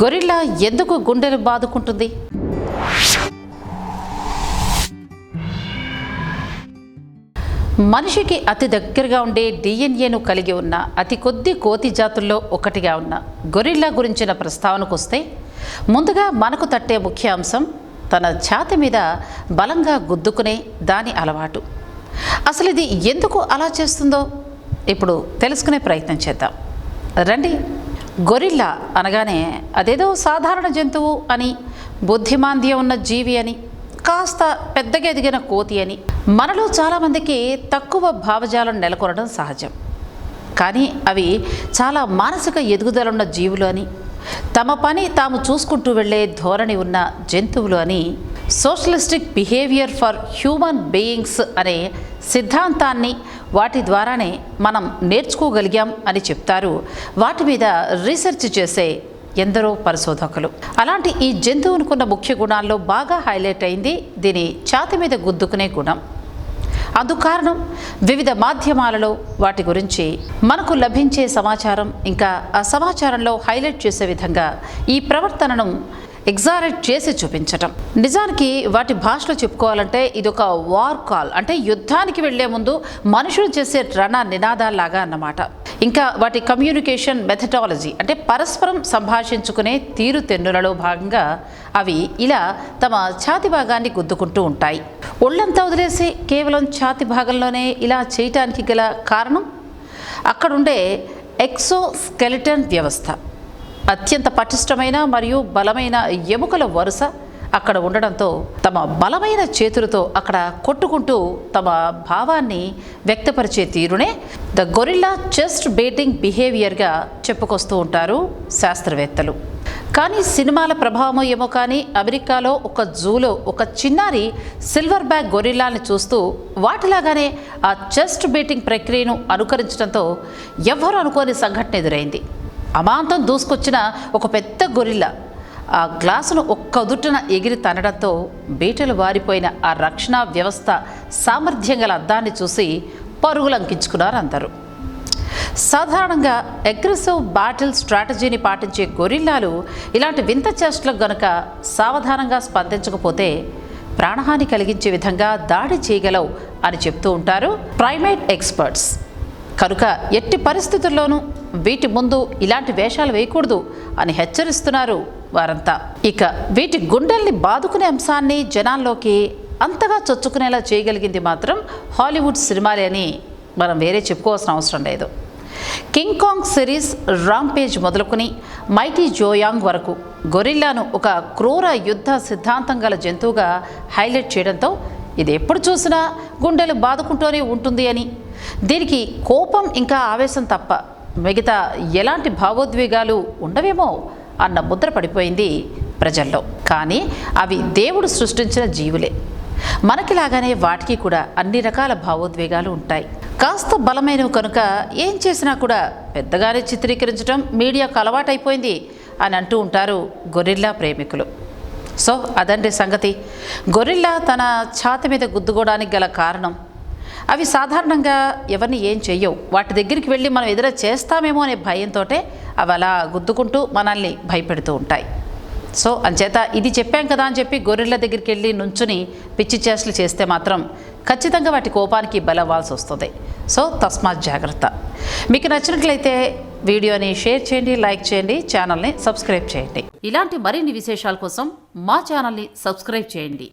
Gorilla ఎందుకు గుండెలు బాదుకుంటుంది? మనిషికి అతి దగ్గరగా ఉండే డిఎన్ఏను కలిగి ఉన్న అతి కొద్ది కోతి జాతుల్లో ఒకటిగా ఉన్న గొరిల్లా గురించిన ప్రస్తావనకు వస్తే ముందుగా మనకు తట్టే ముఖ్య అంశం తన ఛాతి మీద బలంగా గుద్దుకునే దాని అలవాటు. అసలు ఇది ఎందుకు అలా చేస్తుందో ఇప్పుడు తెలుసుకునే ప్రయత్నం చేద్దాం రండి. గొరిల్లా అనగానే అదేదో సాధారణ జంతువు అని, బుద్ధిమాంద్యం ఉన్న జీవి అని, కాస్త పెద్దగా ఎదిగిన కోతి అని మనలో చాలామందికి తక్కువ భావజాలం నెలకొనడం సహజం. కానీ అవి చాలా మానసిక ఎదుగుదలున్న జీవులు అని, తమ పని తాము చూసుకుంటూ వెళ్ళే ధోరణి ఉన్న జంతువులు అని socialistic behaviour for human beings అనే సిద్ధాంతాన్ని వాటి ద్వారానే మనం నేర్చుకోగలిగాం అని చెప్తారు వాటి మీద రీసెర్చ్ చేసే ఎందరో పరిశోధకులు. అలాంటి ఈ జంతువునుకున్న ముఖ్య గుణాల్లో బాగా హైలైట్ అయింది దీని ఛాతి మీద గుద్దుకునే గుణం. అందుకు కారణం వివిధ మాధ్యమాలలో వాటి గురించి మనకు లభించే సమాచారం, ఇంకా ఆ సమాచారంలో హైలైట్ చేసే విధంగా ఈ ప్రవర్తనను ఎగ్జారెట్ చేసి చూపించటం. నిజానికి వాటి భాషలో చెప్పుకోవాలంటే ఇదొక వార్ కాల్, అంటే యుద్ధానికి వెళ్లే ముందు మనుషులు చేసే రణ నినాదాల్లాగా అన్నమాట. ఇంకా వాటి కమ్యూనికేషన్ మెథడాలజీ అంటే పరస్పరం సంభాషించుకునే తీరుతెన్నులలో భాగంగా అవి ఇలా తమ ఛాతి భాగాన్ని గుద్దుకుంటూ ఉంటాయి. ఒళ్ళంతా వదిలేసి కేవలం ఛాతి భాగంలోనే ఇలా చేయటానికి గల కారణం అక్కడుండే ఎక్సోస్కెలిటన్ వ్యవస్థ. అత్యంత పటిష్టమైన మరియు బలమైన ఎముకల వరుస అక్కడ ఉండడంతో తమ బలమైన చేతులతో అక్కడ కొట్టుకుంటూ తమ భావాన్ని వ్యక్తపరిచే తీరునే ద గొరిల్లా చెస్ట్ బీటింగ్ బిహేవియర్గా చెప్పుకొస్తూ ఉంటారు శాస్త్రవేత్తలు. కానీ సినిమాల ప్రభావం ఏమో కానీ అమెరికాలో ఒక జూలో ఒక చిన్నారి సిల్వర్ బ్యాక్ గొరిల్లాని చూస్తూ వాటిలాగానే ఆ చెస్ట్ బీటింగ్ ప్రక్రియను అనుకరించడంతో ఎవ్వరూ అనుకోని సంఘటన ఎదురైంది. అమాంతం దూసుకొచ్చిన ఒక పెద్ద గొరిల్లా ఆ గ్లాసును ఒక్కదుట్టున ఎగిరి తనడంతో బీటలు వారిపోయిన ఆ రక్షణ వ్యవస్థ సామర్థ్యం గల అద్దాన్ని చూసి పరుగులంకించుకున్నారు అందరూ. సాధారణంగా అగ్రెసివ్ బ్యాటిల్ స్ట్రాటజీని పాటించే గొరిల్లాలు ఇలాంటి వింత చేష్టలకు గనుక సావధానంగా స్పందించకపోతే ప్రాణహాని కలిగించే విధంగా దాడి చేయగలవు అని చెప్తూ ఉంటారు ప్రైమేట్ ఎక్స్పర్ట్స్. కనుక ఎట్టి పరిస్థితుల్లోనూ వీటి ముందు ఇలాంటి వేషాలు వేయకూడదు అని హెచ్చరిస్తున్నారు వారంతా. ఇక వీటి గుండెల్ని బాదుకునే అంశాన్ని జనాల్లోకి అంతగా చొచ్చుకునేలా చేయగలిగింది మాత్రం హాలీవుడ్ సినిమాలే అని మనం వేరే చెప్పుకోవాల్సిన అవసరం లేదు. కింగ్ కాంగ్ సిరీస్ రాంపేజ్ మొదలుకొని మైటీ జోయాంగ్ వరకు గొరిల్లాను ఒక క్రూర యుద్ధ సిద్ధాంతం గల జంతువుగా హైలైట్ చేయడంతో ఇది ఎప్పుడు చూసినా గుండెలు బాదుకుంటూనే ఉంటుంది అని, దీనికి కోపం ఇంకా ఆవేశం తప్ప మిగతా ఎలాంటి భావోద్వేగాలు ఉండవేమో అన్న ముద్ర పడిపోయింది ప్రజల్లో. కానీ అవి దేవుడు సృష్టించిన జీవులే. మనకిలాగానే వాటికి కూడా అన్ని రకాల భావోద్వేగాలు ఉంటాయి. కాస్త బలమైనవి కనుక ఏం చేసినా కూడా పెద్దగానే చిత్రీకరించడం మీడియాకు అలవాటైపోయింది అని అంటూ ఉంటారు గొరిల్లా ప్రేమికులు. సో అదండి సంగతి. గొరిల్లా తన ఛాతి మీద గుద్దుకోవడానికి గల కారణం అవి సాధారణంగా ఎవరిని ఏం చెయ్యవు. వాటి దగ్గరికి వెళ్ళి మనం ఎదుర చేస్తామేమో అనే భయంతో అవి అలా గుద్దుకుంటూ మనల్ని భయపెడుతూ ఉంటాయి. సో అంచేత ఇది చెప్పాం కదా అని చెప్పి గొరిల్లా దగ్గరికి వెళ్ళి నుంచుని పిచ్చి చేష్టలు చేస్తే మాత్రం ఖచ్చితంగా వాటి కోపానికి బలవ్వాల్సి వస్తుంది. సో తస్మాత్ జాగ్రత్త. మీకు నచ్చినట్లయితే వీడియోని షేర్ చేయండి, లైక్ చేయండి, ఛానల్ని సబ్స్క్రైబ్ చేయండి. ఇలాంటి మరిన్ని విశేషాల కోసం మా ఛానల్ని సబ్స్క్రైబ్ చేయండి.